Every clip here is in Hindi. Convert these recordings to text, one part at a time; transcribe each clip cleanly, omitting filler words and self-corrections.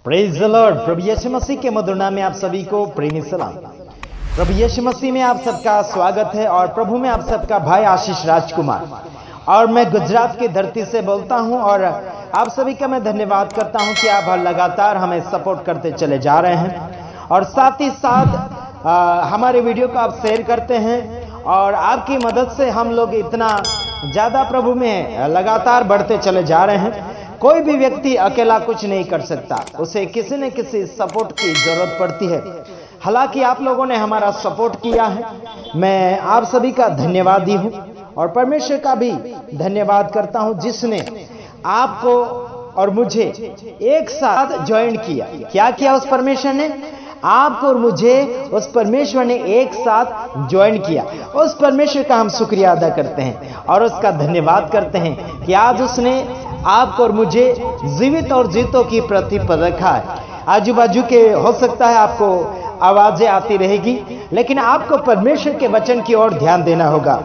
Praise the lord. प्रभु यीशु मसीह के मधुर नाम में आप सभी को प्रेमी सलाम। प्रभु यीशु मसीह में आप सबका स्वागत है और प्रभु में आप सबका भाई आशीष राजकुमार। और मैं गुजरात की धरती से बोलता हूं और आप सभी का मैं धन्यवाद करता हूं कि आप लगातार हमें सपोर्ट करते चले जा रहे हैं और साथ ही साथ हमारे वीडियो को आप शेयर करते हैं और आपकी मदद से हम लोग इतना ज़्यादा प्रभु में लगातार बढ़ते चले जा रहे हैं। कोई भी व्यक्ति अकेला कुछ नहीं कर सकता, उसे किसी न किसी सपोर्ट की जरूरत पड़ती है। हालांकि आप लोगों ने हमारा सपोर्ट किया है, मैं आप सभी का धन्यवादी हूं और परमेश्वर का भी धन्यवाद करता हूं जिसने आपको और मुझे एक साथ ज्वाइन किया। क्या किया उस परमेश्वर ने? आपको और मुझे उस परमेश्वर ने एक साथ ज्वाइन किया। उस परमेश्वर का हम शुक्रिया अदा करते हैं और उसका धन्यवाद करते हैं कि आज उसने आपको और मुझे जीवित और जीतों की पृथ्वी पर रखा है। आजू बाजू के हो सकता है आपको आवाजें आती रहेगी, लेकिन आपको परमेश्वर के वचन की ओर ध्यान देना होगा।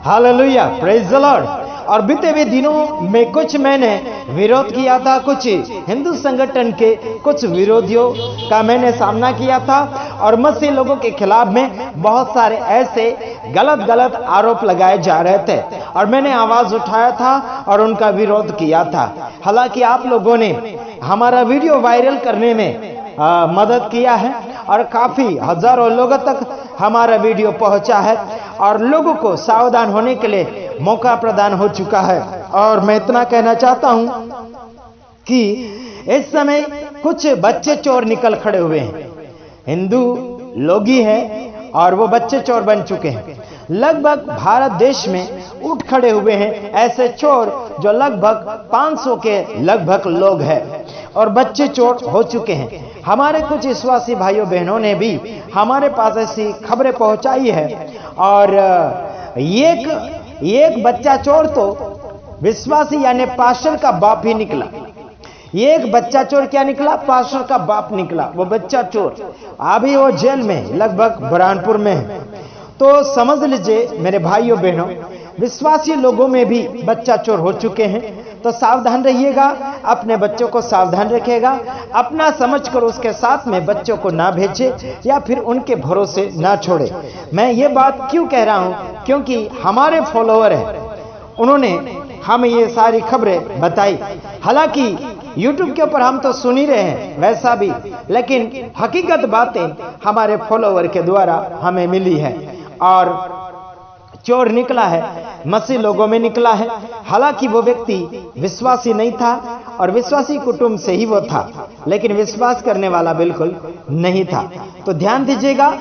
Hallelujah, praise the Lord. और बीते हुए दिनों में कुछ मैंने विरोध किया था, कुछ हिंदू संगठन के कुछ विरोधियों का मैंने सामना किया था और मसीह लोगों के खिलाफ में बहुत सारे ऐसे गलत आरोप लगाए जा रहे थे और मैंने आवाज उठाया था और उनका विरोध किया था। हालांकि आप लोगों ने हमारा वीडियो वायरल करने में मदद किया है और काफी हजारों लोगों तक हमारा वीडियो पहुंचा है और लोगों को सावधान होने के लिए मौका प्रदान हो चुका है। और मैं इतना कहना चाहता हूं कि इस समय कुछ बच्चे चोर निकल खड़े हुए हैं, हिंदू लोग ही हैं और वो बच्चे चोर बन चुके हैं। लगभग भारत देश में उठ खड़े हुए हैं ऐसे चोर जो लगभग 500 के लगभग लोग हैं और बच्चे चोर हो चुके हैं। हमारे कुछ विश्वासी भाइयों बहनों ने भी हमारे पास ऐसी खबरें पहुंचाई है और एक बच्चा चोर तो विश्वासी यानी पास्टर का बाप ही निकला। एक बच्चा चोर क्या निकला? पास्टर का बाप निकला। वो बच्चा चोर अभी वो जेल में लगभग बुरहानपुर में है। तो समझ लीजिए मेरे भाइयों बहनों, विश्वासी लोगों में भी बच्चा चोर हो चुके हैं। तो सावधान रहिएगा, अपने बच्चों को सावधान रखिएगा, अपना समझकर उसके साथ में बच्चों को ना भेजे या फिर उनके भरोसे ना छोड़े। मैं ये बात क्यों कह रहा हूं? क्योंकि हमारे फॉलोअर हैं, उन्होंने हमें ये सारी खबरें बताई। हालांकि YouTube के ऊपर हम तो सुन ही रहे हैं वैसा भी, लेकिन हकीकत बातें हमारे फॉलोअर के द्वारा हमें मिली है और चोर निकला है, मसीह लोगों में निकला है। हालांकि वो व्यक्ति विश्वासी नहीं था और विश्वासी कुटुंब से ही वो था, लेकिन विश्वास करने वाला बिल्कुल नहीं था। तो ध्यान दीजिएगा,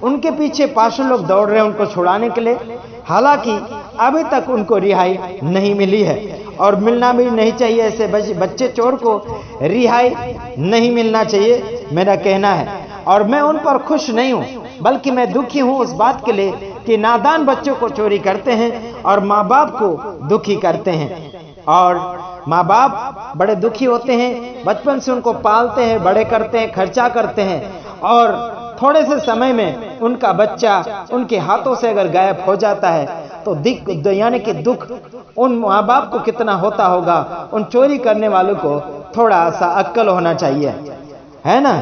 उनके पीछे पास्टर लोग दौड़ रहे हैं उनको छुड़ाने के लिए। हालांकि अभी तक उनको रिहाई नहीं मिली है और मिलना भी नहीं चाहिए। ऐसे बच्चे चोर को रिहाई नहीं मिलना चाहिए, मेरा कहना है। और मैं उन पर खुश नहीं हूं, बल्कि मैं दुखी हूं उस बात के लिए कि नादान बच्चों को चोरी करते हैं और माँ बाप को दुखी करते हैं। और माँ बाप बड़े दुखी होते हैं, बचपन से उनको पालते हैं, बड़े करते हैं, खर्चा करते हैं और थोड़े से समय में उनका बच्चा उनके हाथों से अगर गायब हो जाता है तो यानी कि दुख उन माँ बाप को कितना होता होगा। उन चोरी करने वालों को थोड़ा सा अक्ल होना चाहिए, है ना।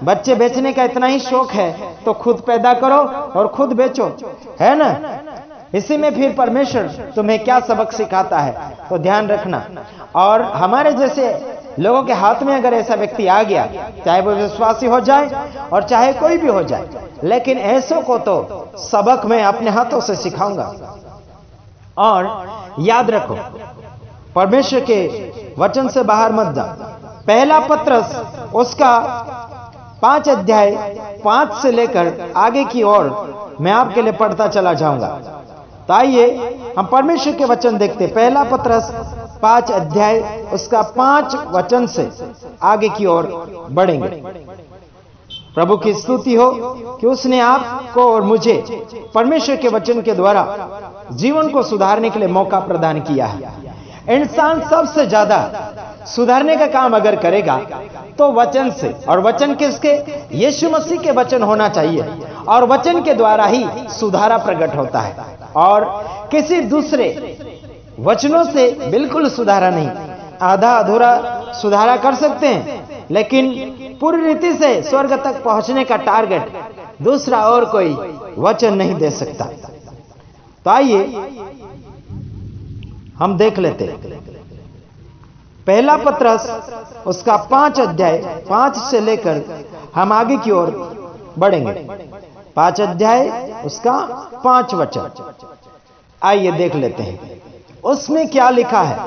बच्चे बेचने का इतना ही शौक है तो खुद पैदा करो और खुद बेचो, है ना। इसी में फिर परमेश्वर तुम्हें क्या सबक सिखाता है, तो ध्यान रखना। और हमारे जैसे लोगों के हाथ में अगर ऐसा व्यक्ति आ गया, चाहे वो विश्वासी हो जाए और चाहे कोई भी हो जाए, लेकिन ऐसों को तो सबक मैं अपने हाथों से सिखाऊंगा। और याद रखो, परमेश्वर के वचन से बाहर मत जाओ। पहला पत्रस उसका 5 अध्याय 5 से लेकर आगे की ओर मैं आपके लिए पढ़ता चला जाऊंगा। तो आइए हम परमेश्वर के वचन देखते। पहला पत्रस 5 अध्याय उसका 5 वचन से आगे की ओर बढ़ेंगे। प्रभु की स्तुति हो कि उसने आपको और मुझे परमेश्वर के वचन के द्वारा जीवन को सुधारने के लिए मौका प्रदान किया है। इंसान सबसे ज्यादा सुधारने का काम अगर करेगा तो वचन से, और वचन किसके? यीशु मसीह के वचन होना चाहिए और वचन के द्वारा ही सुधारा प्रकट होता है और किसी दूसरे वचनों से बिल्कुल सुधारा नहीं। आधा अधूरा सुधारा कर सकते हैं, लेकिन पूरी रीति से स्वर्ग तक पहुंचने का टारगेट दूसरा और कोई वचन नहीं दे सकता। तो आइए हम देख लेते पहला पत्रस उसका 5 अध्याय 5 से लेकर हम आगे की ओर बढ़ेंगे। 5 अध्याय उसका 5 वचन, आइए देख लेते हैं उसमें क्या लिखा है।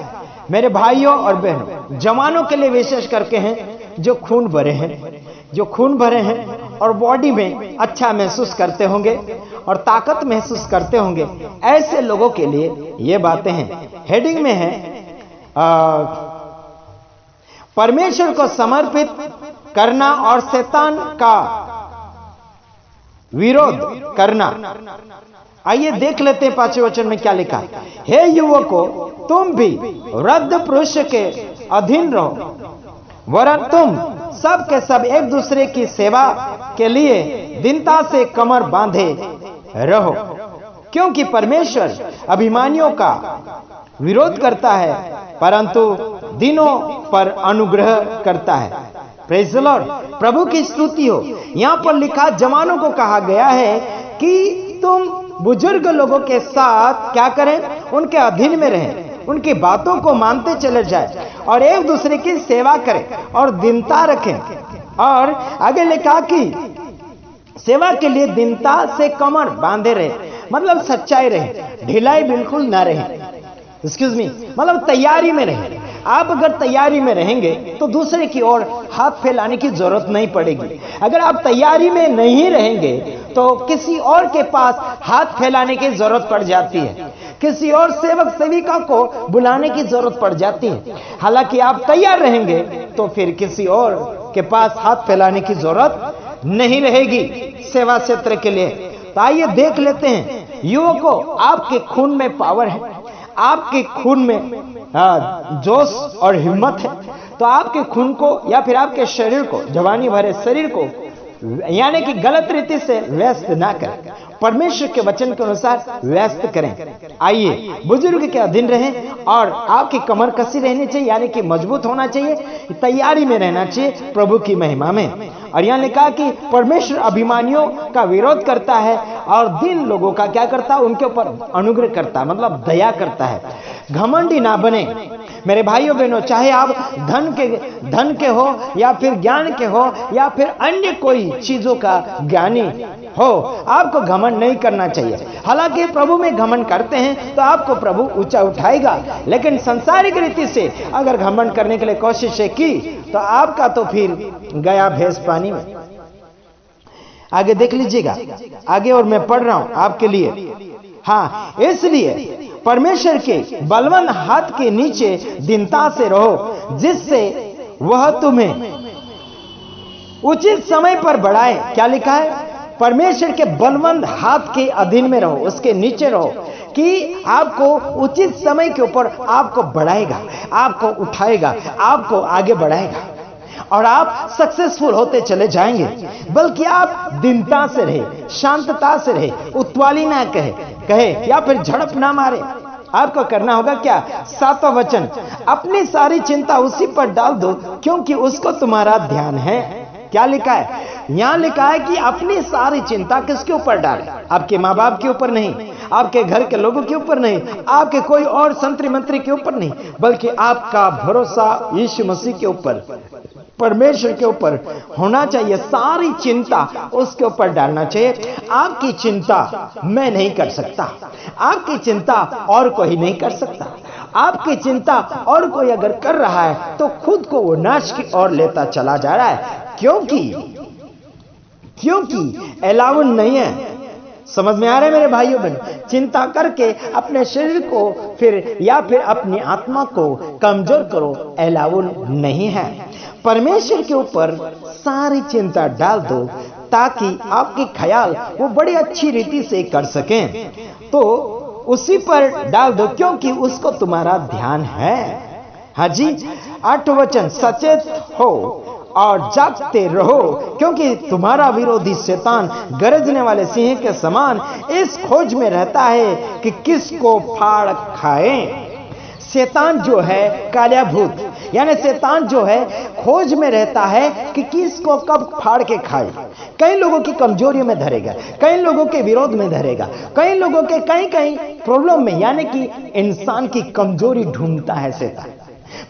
मेरे भाइयों और बहनों, जवानों के लिए विशेष करके हैं जो खून भरे हैं, जो खून भरे हैं और बॉडी में अच्छा महसूस करते होंगे और ताकत महसूस करते होंगे, ऐसे लोगों के लिए ये बातें हैं। हेडिंग में है परमेश्वर को समर्पित करना और शैतान का विरोध करना। आइए देख लेते हैं 5वें वचन में क्या लिखा है। हे युवकों, तुम भी वृद्ध पुरुष के अधीन रहो, वरन तुम सब के सब एक दूसरे की सेवा के लिए दीनता से कमर बांधे रहो, क्योंकि परमेश्वर अभिमानियों का विरोध करता है परंतु दीनों पर अनुग्रह करता है। प्रेज़ द लॉर्ड, प्रभु की स्तुति हो। यहां पर लिखा जवानों को कहा गया है कि तुम बुजुर्ग लोगों के साथ क्या करें, उनके अधीन में रहें, उनकी बातों को मानते चले जाए और एक दूसरे की सेवा करें और दीनता रखें। और आगे लिखा कि सेवा के लिए दीनता से कमर बांधे रहे, मतलब सच्चाई रहे, ढिलाई बिल्कुल ना रहे। एक्सक्यूज मी, मतलब तैयारी में रहे। आप अगर तैयारी में रहेंगे तो दूसरे की ओर हाथ फैलाने की जरूरत नहीं पड़ेगी। अगर आप तैयारी में नहीं रहेंगे तो किसी और के पास हाथ फैलाने की जरूरत पड़ जाती है, किसी और सेवक सेविका को बुलाने की जरूरत पड़ जाती है। हालांकि आप तैयार रहेंगे तो फिर किसी और के पास हाथ फैलाने की जरूरत नहीं रहेगी सेवा क्षेत्र के लिए। तो आइए देख लेते हैं, युवकों, आपके खून में पावर है, आपके खून में जोश और हिम्मत है। तो आपके खून को या फिर आपके शरीर को, जवानी भरे शरीर को यानी कि गलत रीति से व्यस्त ना करें, परमेश्वर के वचन के अनुसार व्यस्त करें। आइए बुजुर्ग के अधीन रहें और आपकी कमर कसी रहनी चाहिए, यानी कि मजबूत होना चाहिए, तैयारी में रहना चाहिए प्रभु की महिमा में। और यहां लिखा कि परमेश्वर अभिमानियों का विरोध करता है और दीन लोगों का क्या करता है, उनके ऊपर अनुग्रह करता है, मतलब दया करता है। घमंडी ना बने मेरे भाइयों बहनों, चाहे आप धन के हो या फिर ज्ञान के हो या फिर अन्य कोई चीजों का ज्ञानी हो, आपको घमंड नहीं करना चाहिए। हालांकि प्रभु में घमंड करते हैं तो आपको प्रभु ऊंचा उठाएगा, लेकिन संसारिक रीति से अगर घमंड करने के लिए कोशिशें की तो आपका तो फिर गया भैंस पानी में। आगे देख लीजिएगा, आगे और मैं पढ़ रहा हूं आपके लिए। हाँ, इसलिए परमेश्वर के बलवान हाथ के नीचे दीनता से रहो, जिससे वह तुम्हें उचित समय पर बढ़ाए। क्या लिखा है? परमेश्वर के बलवंत हाथ के अधीन में रहो, उसके नीचे रहो कि आपको उचित समय के ऊपर आपको बढ़ाएगा, आपको उठाएगा, आपको आगे बढ़ाएगा और आप सक्सेसफुल होते चले जाएंगे। बल्कि आप दीनता से रहे, शांतता से रहे, उतवाली ना कहे या फिर झड़प ना मारे। आपको करना होगा क्या? 7वां वचन, अपनी सारी चिंता उसी पर डाल दो क्योंकि उसको तुम्हारा ध्यान है। क्या लिखा है? यहां लिखा है कि अपनी सारी चिंता किसके ऊपर डालें? आपके माँ बाप के ऊपर नहीं, आपके घर के लोगों के ऊपर नहीं, आपके कोई और संतरी मंत्री के ऊपर नहीं, बल्कि आपका भरोसा यीशु मसीह के ऊपर, परमेश्वर के ऊपर होना चाहिए। सारी चिंता उसके ऊपर डालना चाहिए। आपकी चिंता मैं नहीं कर सकता, आपकी चिंता और कोई नहीं कर सकता। आपकी चिंता और कोई अगर कर रहा है तो खुद को वो नाश की ओर लेता चला जा रहा है, क्योंकि अलाउन नहीं है। समझ में आ रहा है मेरे भाइयों बहनों? चिंता करके अपने शरीर को फिर या फिर अपनी आत्मा को कमजोर करो, अलाउन नहीं है। परमेश्वर के ऊपर सारी चिंता डाल दो ताकि आपके ख्याल वो बड़ी अच्छी रीति से कर सकें। तो उसी पर डाल दो क्योंकि उसको तुम्हारा ध्यान है। हाँ जी, 8वां वचन, सचेत हो और जागते रहो क्योंकि तुम्हारा विरोधी शैतान गरजने वाले सिंह के समान इस खोज में रहता है कि किसको फाड़ खाए। शैतान जो है कालिया भूत, यानी शैतान जो है खोज में रहता है कि किसको कब फाड़ के खाए। कई लोगों की कमजोरियों में धरेगा, कई लोगों के विरोध में धरेगा, कई लोगों के कई कई प्रॉब्लम में, यानी कि इंसान की कमजोरी ढूंढता है शैतान।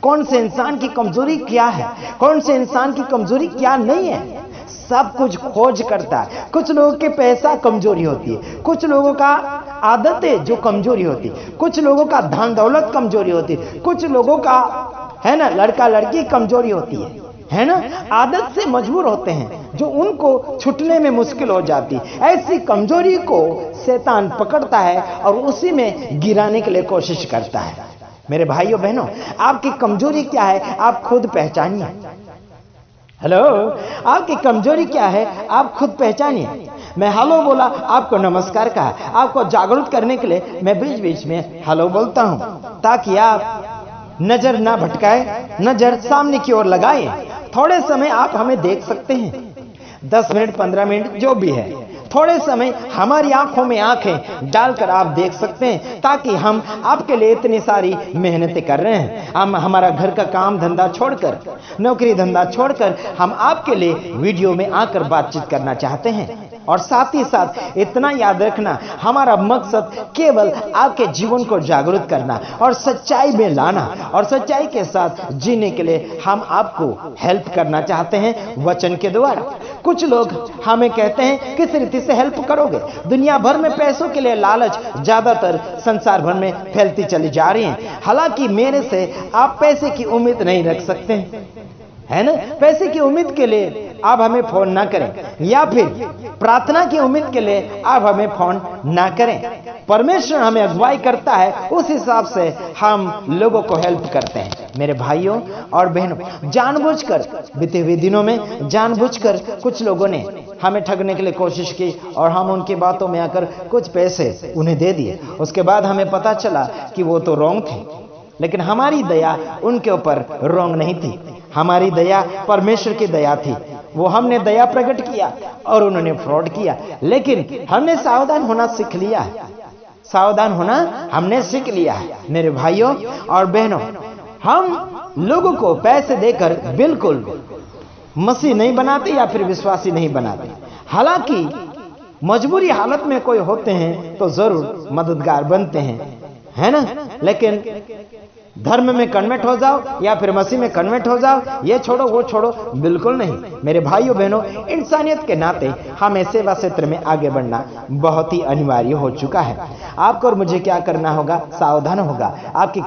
कौन से इंसान की कमजोरी क्या है, कौन से इंसान की कमजोरी क्या नहीं है, सब कुछ खोज करता है। कुछ लोगों के पैसा कमजोरी होती है, कुछ लोगों का आदतें जो कमजोरी होती है, कुछ लोगों का धन दौलत कमजोरी होती है, कुछ लोगों का है ना लड़का लड़की कमजोरी होती है ना, आदत से मजबूर होते हैं जो उनको छूटने में मुश्किल हो जाती। ऐसी कमजोरी को शैतान पकड़ता है और उसी में गिराने के लिए कोशिश करता है। मेरे भाइयों बहनों, आपकी कमजोरी क्या है आप खुद पहचानिए। हेलो, आपकी कमजोरी क्या है आप खुद पहचानिए। मैं हेलो बोला, आपको नमस्कार कहा, आपको जागरूक करने के लिए मैं बीच बीच में हेलो बोलता हूं, ताकि आप नजर ना भटकाए, नजर सामने की ओर लगाएं। थोड़े समय आप हमें देख सकते हैं, 10 मिनट 15 मिनट जो भी है, थोड़े समय हमारी आंखों में आंखें डालकर आप देख सकते हैं, ताकि हम आपके लिए इतनी सारी मेहनतें कर रहे हैं। हम हमारा घर का काम धंधा छोड़कर, नौकरी धंधा छोड़कर हम आपके लिए वीडियो में आकर बातचीत करना चाहते हैं। और साथ ही साथ इतना याद रखना, हमारा मकसद केवल आपके जीवन को जागरूक करना और सच्चाई में लाना, और सच्चाई के साथ जीने के लिए हम आपको हेल्प करना चाहते हैं वचन के द्वारा। कुछ लोग हमें कहते हैं किस रीति से हेल्प करोगे। दुनिया भर में पैसों के लिए लालच ज्यादातर संसार भर में फैलती चली जा रही है। हालांकि मेरे से आप पैसे की उम्मीद नहीं रख सकते, है ना। पैसे की उम्मीद के लिए आप हमें फोन ना करें, या फिर प्रार्थना की उम्मीद के लिए आप हमें फोन ना करें। परमेश्वर हमें अगुवाई करता है, उस हिसाब से हम लोगों को हेल्प करते हैं। मेरे भाइयों और बहनों, जानबूझकर बीते हुए दिनों में जानबूझकर कुछ लोगों ने हमें ठगने के लिए कोशिश की और हम उनकी बातों में आकर कुछ पैसे उन्हें दे दिए। उसके बाद हमें पता चला कि वो तो रॉन्ग थे, लेकिन हमारी दया उनके ऊपर रॉन्ग नहीं थी। हमारी दया परमेश्वर की दया थी। वो हमने दया प्रकट किया और उन्होंने फ्रॉड किया, लेकिन हमने सावधान होना सीख लिया है। सावधान होना हमने सीख लिया है। मेरे भाइयों और बहनों, हम लोगों को पैसे देकर बिल्कुल मसीह नहीं बनाते या फिर विश्वासी नहीं बनाते। हालांकि मजबूरी हालत में कोई होते हैं तो जरूर मददगार बनते हैं, है ना। लेकिन धर्म में कन्वर्ट हो जाओ या फिर मसीह में कन्वर्ट हो जाओ, ये छोड़ो वो छोड़ो, बिल्कुल नहीं। मेरे भाइयों बहनों, इंसानियत के नाते हमें सेवा क्षेत्र में आगे बढ़ना बहुत ही अनिवार्य हो चुका है। आपको और मुझे क्या करना होगा, सावधान होगा। आपकी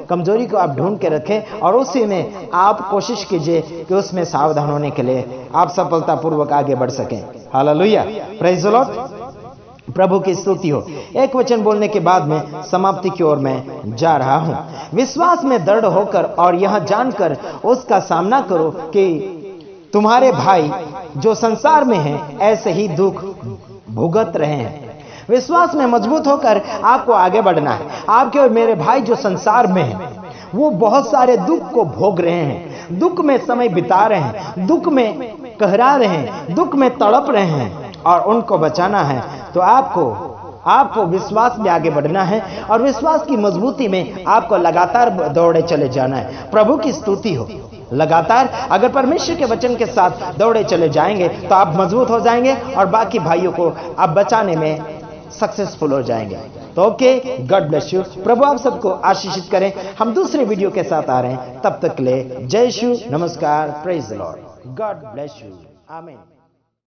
कमजोरी को आप ढूंढ के रखें और उसी में आप कोशिश कीजिए कि उसमें सावधान होने के लिए आप सफलतापूर्वक आगे बढ़ सकें। Hallelujah, praise the lord. प्रभु की स्तुति हो। एक वचन बोलने के बाद में समाप्ति की ओर मैं जा रहा हूं। विश्वास में दृढ़ होकर और यह जानकर उसका सामना करो कि तुम्हारे भाई जो संसार में हैं ऐसे ही दुख भुगत रहे हैं। विश्वास में मजबूत होकर आपको आगे बढ़ना है। आपके और मेरे भाई जो संसार में हैं वो बहुत सारे दुख को भोग रहे हैं, दुख में समय बिता रहे हैं, दुख में कहरा रहे हैं, दुख में तड़प रहे हैं, और उनको बचाना है तो आपको विश्वास में आगे बढ़ना है और विश्वास की मजबूती में आपको लगातार दौड़े चले जाना है। प्रभु की स्तुति हो। लगातार अगर परमेश्वर के वचन के साथ दौड़े चले जाएंगे तो आप मजबूत हो जाएंगे और बाकी भाइयों को आप बचाने में सक्सेसफुल हो जाएंगे। तो ओके, गॉड ब्लेस यू। प्रभु आप सबको आशीषित करें। हम दूसरे वीडियो के साथ आ रहे हैं, तब तक ले जय यीशु, नमस्कार, praise the Lord, God bless you, आमीन।